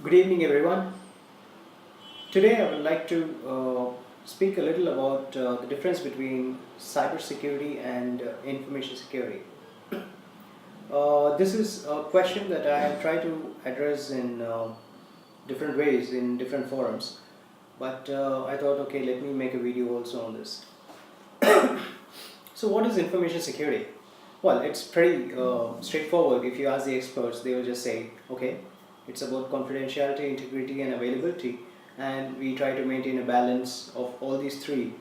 Good evening, everyone. Today, I would like to speak a little about the difference between cybersecurity and information security. This is a question that I have tried to address in different ways in different forums, but I thought, okay, let me make a video also on this. So, what is information security? Well, it's pretty straightforward. If you ask the experts, they will just say, okay, it's about confidentiality, integrity, and availability, and we try to maintain a balance of all these three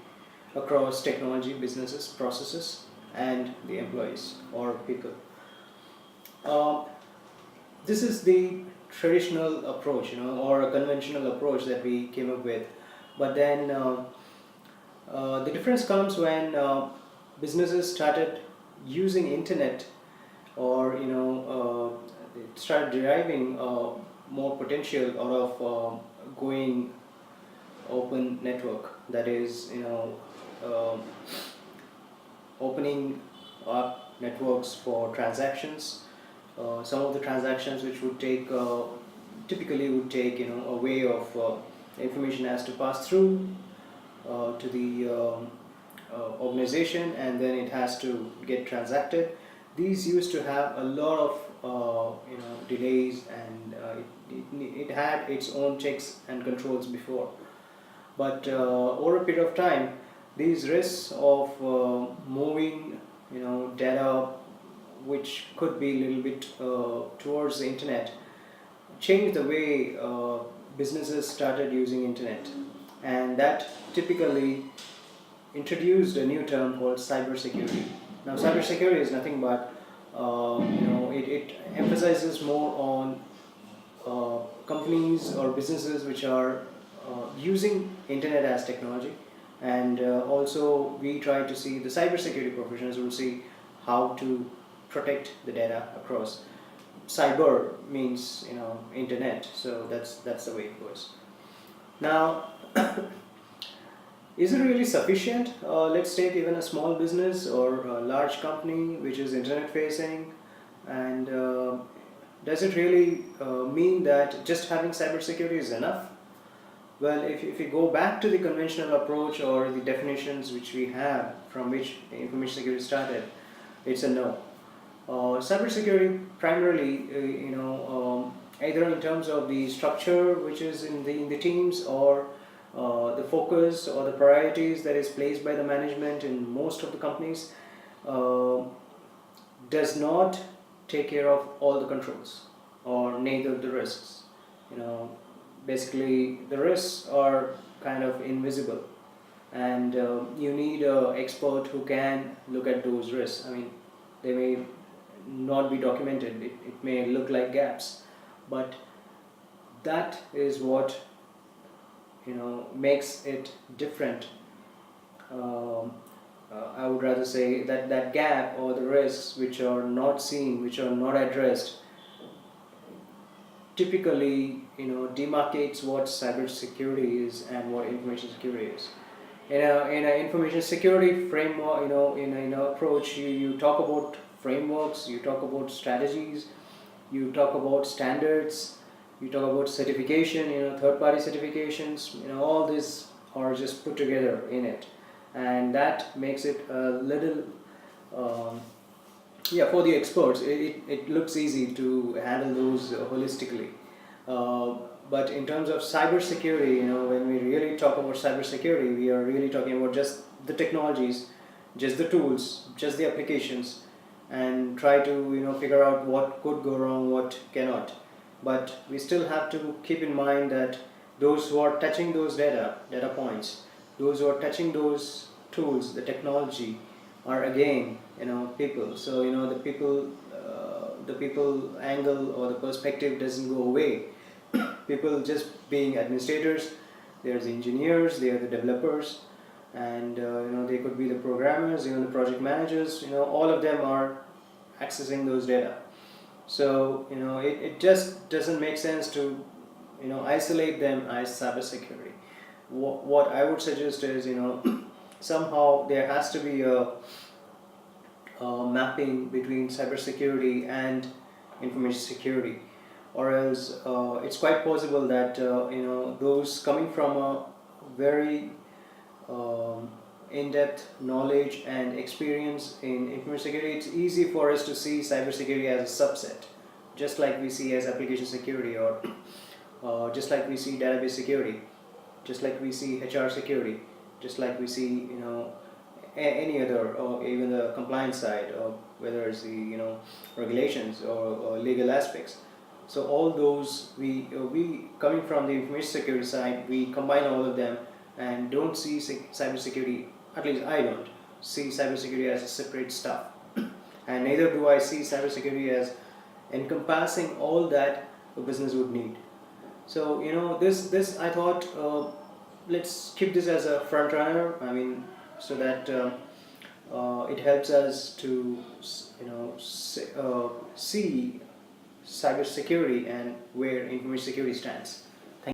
across technology, businesses, processes, and the employees or people. Uh, this is the traditional approach, or a conventional approach that we came up with. But then the difference comes when businesses started using internet, or it started deriving more potential out of going open network, that is opening up networks for transactions. Some of the transactions which would take typically would take a way of information has to pass through to the organization, and then it has to get transacted. These used to have a lot of delays, and it had its own checks and controls before. But over a period of time, these risks of moving data which could be a little bit towards the internet changed the way businesses started using internet, and that typically introduced a new term called cybersecurity. Now, cybersecurity is nothing but it emphasizes more on companies or businesses which are using internet as technology, and also we try to see the cybersecurity professionals will see how to protect the data across. Cyber means internet, so that's the way it goes. Now, is it really sufficient? Let's take even a small business or a large company which is internet facing, and does it really mean that just having cybersecurity is enough? Well, if you go back to the conventional approach or the definitions which we have from which information security started, it's a no. Cybersecurity primarily, either in terms of the structure which is in the teams, or the focus or the priorities that is placed by the management in most of the companies, does not take care of all the controls or neither the risks. Basically the risks are kind of invisible, and you need an expert who can look at those risks. I mean, they may not be documented, it may look like gaps, but that is what makes it different. I would rather say that that gap or the risks which are not seen, which are not addressed, typically demarcates what cybersecurity is and what information security is. In a information security framework, in a approach, you talk about frameworks, you talk about strategies, you talk about standards, you talk about certification, third-party certifications. All these are just put together in it, and that makes it a little for the experts, it looks easy to handle those holistically. But in terms of cybersecurity, when we really talk about cybersecurity, we are really talking about just the technologies, just the tools, just the applications, and try to figure out what could go wrong, what cannot. But we still have to keep in mind that those who are touching those data points, those who are touching those tools, the technology, are again people. So the people angle or the perspective doesn't go away. People just being administrators, there's engineers, they are the developers, and they could be the programmers, the project managers. All of them are accessing those data. So it just doesn't make sense to isolate them as cybersecurity. What I would suggest is somehow there has to be a mapping between cybersecurity and information security. or else it's quite possible that those coming from a very um, in-depth knowledge and experience in information security, it's easy for us to see cybersecurity as a subset, just like we see as application security, or just like we see database security, just like we see HR security, just like we see any other, or even the compliance side, or whether it's the regulations, or legal aspects. So all those, we coming from the information security side, we combine all of them and don't see cybersecurity. At least I don't see cybersecurity as a separate stuff, and neither do I see cybersecurity as encompassing all that a business would need. So this I thought, let's keep this as a front runner. I mean, so that it helps us to see cybersecurity and where information security stands.